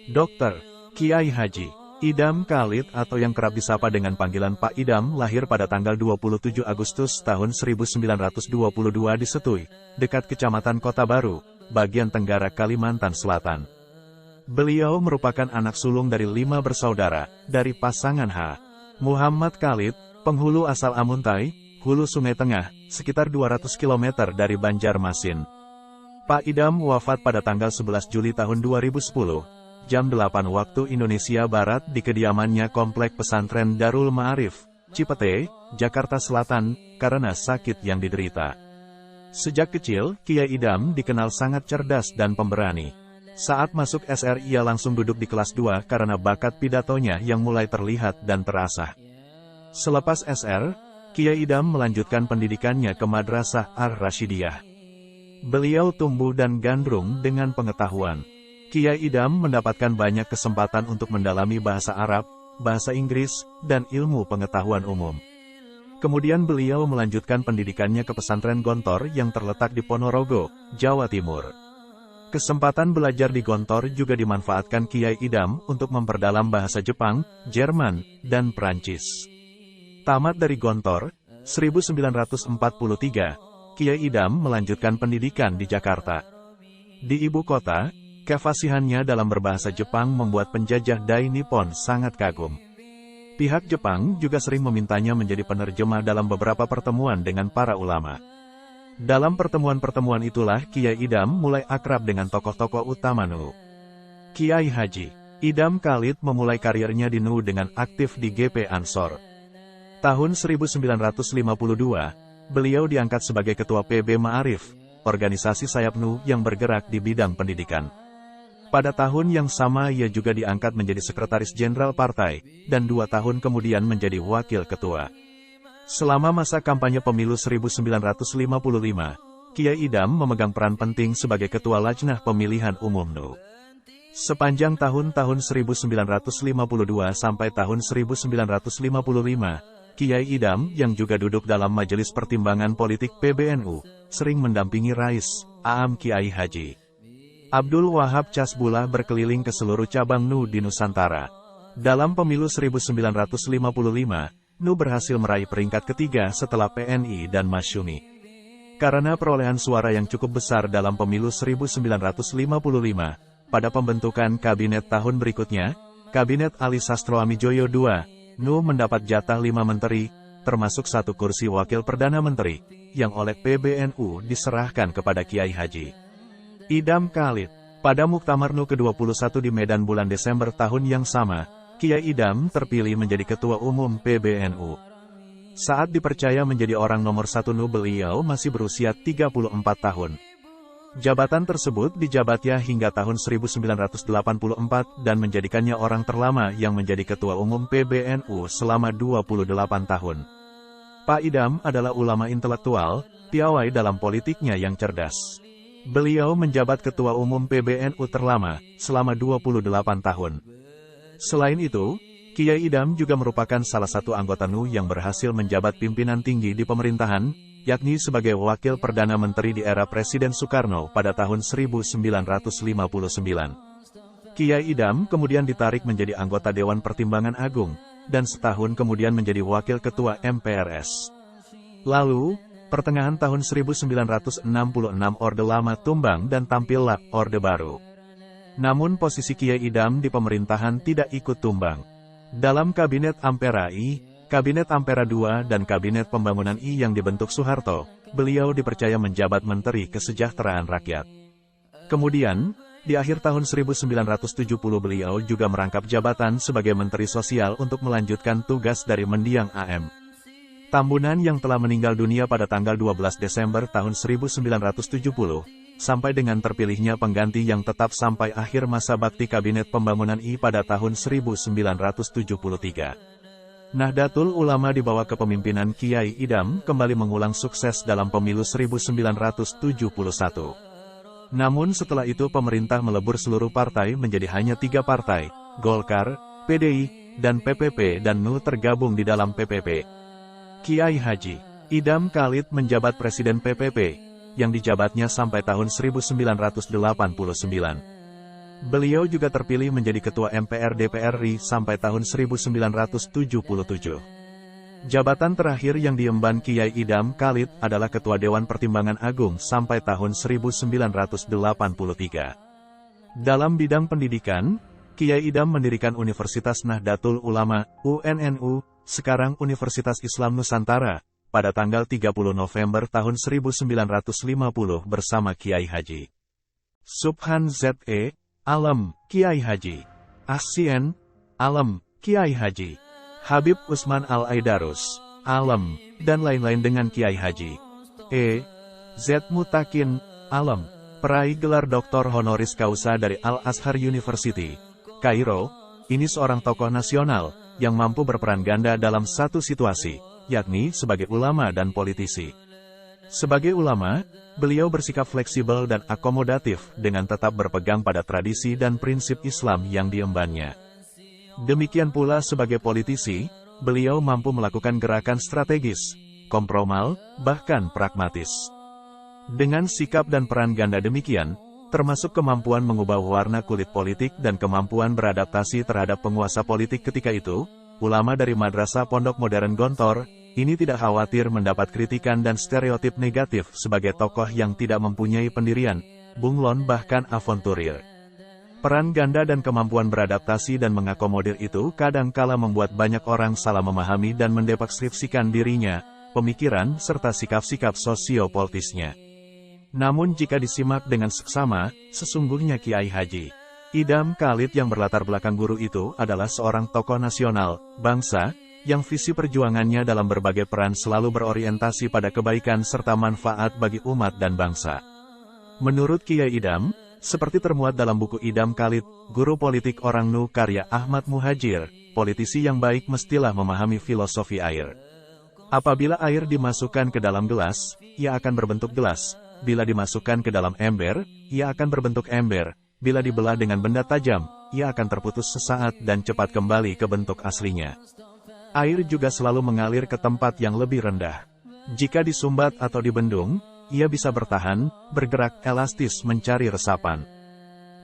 Dr. Kiai Haji Idam Khalid atau yang kerap disapa dengan panggilan Pak Idam lahir pada tanggal 27 Agustus tahun 1922 di Setui, dekat Kecamatan Kota Baru, bagian tenggara Kalimantan Selatan. Beliau merupakan anak sulung dari 5 bersaudara, dari pasangan H. Muhammad Khalid, penghulu asal Amuntai, hulu Sungai Tengah, sekitar 200 km dari Banjarmasin. Pak Idam wafat pada tanggal 11 Juli tahun 2010. Jam 8 waktu Indonesia Barat di kediamannya Komplek Pesantren Darul Ma'arif, Cipete, Jakarta Selatan, karena sakit yang diderita. Sejak kecil, Kiai Idam dikenal sangat cerdas dan pemberani. Saat masuk SR ia langsung duduk di kelas 2 karena bakat pidatonya yang mulai terlihat dan terasah. Selepas SR, Kiai Idam melanjutkan pendidikannya ke Madrasah Ar-Rasyidiyah. Beliau tumbuh dan gandrung dengan pengetahuan. Kiai Idam mendapatkan banyak kesempatan untuk mendalami bahasa Arab, bahasa Inggris, dan ilmu pengetahuan umum. Kemudian beliau melanjutkan pendidikannya ke pesantren Gontor yang terletak di Ponorogo, Jawa Timur. Kesempatan belajar di Gontor juga dimanfaatkan Kiai Idam untuk memperdalam bahasa Jepang, Jerman, dan Prancis. Tamat dari Gontor, 1943, Kiai Idam melanjutkan pendidikan di Jakarta. Di ibu kota, kefasihannya dalam berbahasa Jepang membuat penjajah Dai Nippon sangat kagum. Pihak Jepang juga sering memintanya menjadi penerjemah dalam beberapa pertemuan dengan para ulama. Dalam pertemuan-pertemuan itulah Kiai Idam mulai akrab dengan tokoh-tokoh utama NU. Kiai Haji Idam Khalid memulai karirnya di NU dengan aktif di GP Ansor. Tahun 1952, beliau diangkat sebagai Ketua PB Ma'arif, organisasi sayap NU yang bergerak di bidang pendidikan. Pada tahun yang sama ia juga diangkat menjadi Sekretaris Jenderal Partai, dan 2 tahun kemudian menjadi Wakil Ketua. Selama masa kampanye pemilu 1955, Kiai Idam memegang peran penting sebagai Ketua Lajnah Pemilihan Umum NU. Sepanjang tahun-tahun 1952 sampai tahun 1955, Kiai Idam yang juga duduk dalam Majelis Pertimbangan Politik PBNU, sering mendampingi Rais Am Kiai Haji Abdul Wahab Casbullah berkeliling ke seluruh cabang NU di Nusantara. Dalam pemilu 1955, NU berhasil meraih peringkat ketiga setelah PNI dan Masyumi. Karena perolehan suara yang cukup besar dalam pemilu 1955, pada pembentukan kabinet tahun berikutnya, Kabinet Ali Sastro Amijoyo II, NU mendapat jatah 5 menteri, termasuk 1 kursi wakil Perdana Menteri, yang oleh PBNU diserahkan kepada Kiai Haji Idam Khalid. Pada Muktamar NU ke-21 di Medan bulan Desember tahun yang sama, Kiai Idam terpilih menjadi Ketua Umum PBNU. Saat dipercaya menjadi orang nomor 1 NU beliau masih berusia 34 tahun. Jabatan tersebut dijabatnya hingga tahun 1984 dan menjadikannya orang terlama yang menjadi Ketua Umum PBNU selama 28 tahun. Pak Idam adalah ulama intelektual, piawai dalam politiknya yang cerdas. Beliau menjabat Ketua Umum PBNU terlama, selama 28 tahun. Selain itu, Kiai Idam juga merupakan salah satu anggota NU yang berhasil menjabat pimpinan tinggi di pemerintahan, yakni sebagai Wakil Perdana Menteri di era Presiden Soekarno pada tahun 1959. Kiai Idam kemudian ditarik menjadi anggota Dewan Pertimbangan Agung, dan setahun kemudian menjadi Wakil Ketua MPRS. Lalu, pertengahan tahun 1966 Orde Lama tumbang dan tampillah Orde Baru. Namun posisi Kiai Idam di pemerintahan tidak ikut tumbang. Dalam Kabinet Ampera I, Kabinet Ampera II dan Kabinet Pembangunan I yang dibentuk Soeharto, beliau dipercaya menjabat Menteri Kesejahteraan Rakyat. Kemudian, di akhir tahun 1970 beliau juga merangkap jabatan sebagai Menteri Sosial untuk melanjutkan tugas dari mendiang AM Tambunan yang telah meninggal dunia pada tanggal 12 Desember tahun 1970, sampai dengan terpilihnya pengganti yang tetap sampai akhir masa bakti Kabinet Pembangunan I pada tahun 1973. Nahdlatul Ulama di bawah kepemimpinan Kiai Idam kembali mengulang sukses dalam pemilu 1971. Namun setelah itu pemerintah melebur seluruh partai menjadi hanya 3 partai, Golkar, PDI, dan PPP dan NU tergabung di dalam PPP. Kiai Haji Idam Khalid menjabat Presiden PPP, yang dijabatnya sampai tahun 1989. Beliau juga terpilih menjadi Ketua MPR DPR RI sampai tahun 1977. Jabatan terakhir yang diemban Kiai Idham Khalid adalah Ketua Dewan Pertimbangan Agung sampai tahun 1983. Dalam bidang pendidikan, Kiai Idham mendirikan Universitas Nahdlatul Ulama, UNNU, sekarang Universitas Islam Nusantara, pada tanggal 30 November tahun 1950 bersama Kiai Haji Subhan Z.E. Alam, Kiai Haji Ahsien Alam, Kiai Haji Habib Usman Al-Aidarus Alam, dan lain-lain dengan Kiai Haji Z. Mutakin Alam, peraih gelar Doktor Honoris Causa dari Al-Azhar University, Kairo. Ini seorang tokoh nasional yang mampu berperan ganda dalam satu situasi, yakni sebagai ulama dan politisi. Sebagai ulama, beliau bersikap fleksibel dan akomodatif dengan tetap berpegang pada tradisi dan prinsip Islam yang diembannya. Demikian pula sebagai politisi, beliau mampu melakukan gerakan strategis, kompromal, bahkan pragmatis. Dengan sikap dan peran ganda demikian, termasuk kemampuan mengubah warna kulit politik dan kemampuan beradaptasi terhadap penguasa politik ketika itu, ulama dari Madrasah Pondok Modern Gontor ini tidak khawatir mendapat kritikan dan stereotip negatif sebagai tokoh yang tidak mempunyai pendirian, bunglon bahkan avanturir. Peran ganda dan kemampuan beradaptasi dan mengakomodir itu kadang-kala membuat banyak orang salah memahami dan mendeskripsikan dirinya, pemikiran serta sikap-sikap sosiopolitisnya. Namun jika disimak dengan seksama, sesungguhnya Kiai Haji Idham Khalid yang berlatar belakang guru itu adalah seorang tokoh nasional, bangsa, yang visi perjuangannya dalam berbagai peran selalu berorientasi pada kebaikan serta manfaat bagi umat dan bangsa. Menurut Kiai Idham, seperti termuat dalam buku Idham Khalid, Guru Politik Orang Nu karya Ahmad Muhajir, politisi yang baik mestilah memahami filosofi air. Apabila air dimasukkan ke dalam gelas, ia akan berbentuk gelas. Bila dimasukkan ke dalam ember, ia akan berbentuk ember. Bila dibelah dengan benda tajam, ia akan terputus sesaat dan cepat kembali ke bentuk aslinya. Air juga selalu mengalir ke tempat yang lebih rendah. Jika disumbat atau dibendung, ia bisa bertahan, bergerak elastis mencari resapan.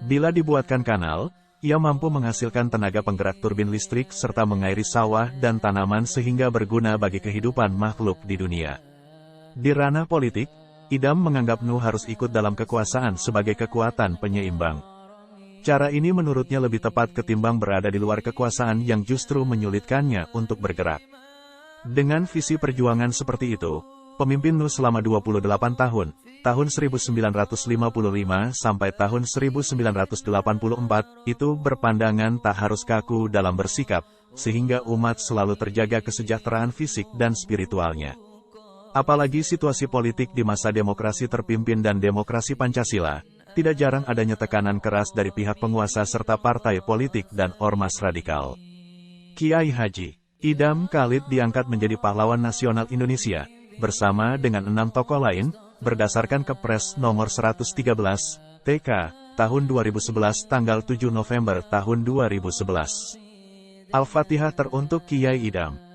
Bila dibuatkan kanal, ia mampu menghasilkan tenaga penggerak turbin listrik serta mengairi sawah dan tanaman sehingga berguna bagi kehidupan makhluk di dunia. Di ranah politik, Idham menganggap Nu harus ikut dalam kekuasaan sebagai kekuatan penyeimbang. Cara ini menurutnya lebih tepat ketimbang berada di luar kekuasaan yang justru menyulitkannya untuk bergerak. Dengan visi perjuangan seperti itu, pemimpin Nu selama 28 tahun 1955 sampai tahun 1984, itu berpandangan tak harus kaku dalam bersikap, sehingga umat selalu terjaga kesejahteraan fisik dan spiritualnya. Apalagi situasi politik di masa demokrasi terpimpin dan demokrasi Pancasila, tidak jarang adanya tekanan keras dari pihak penguasa serta partai politik dan ormas radikal. Kiai Haji Idham Khalid diangkat menjadi pahlawan nasional Indonesia, bersama dengan 6 tokoh lain, berdasarkan Kepres nomor 113, TK, tahun 2011 tanggal 7 November tahun 2011. Al-Fatihah teruntuk Kiai Idham.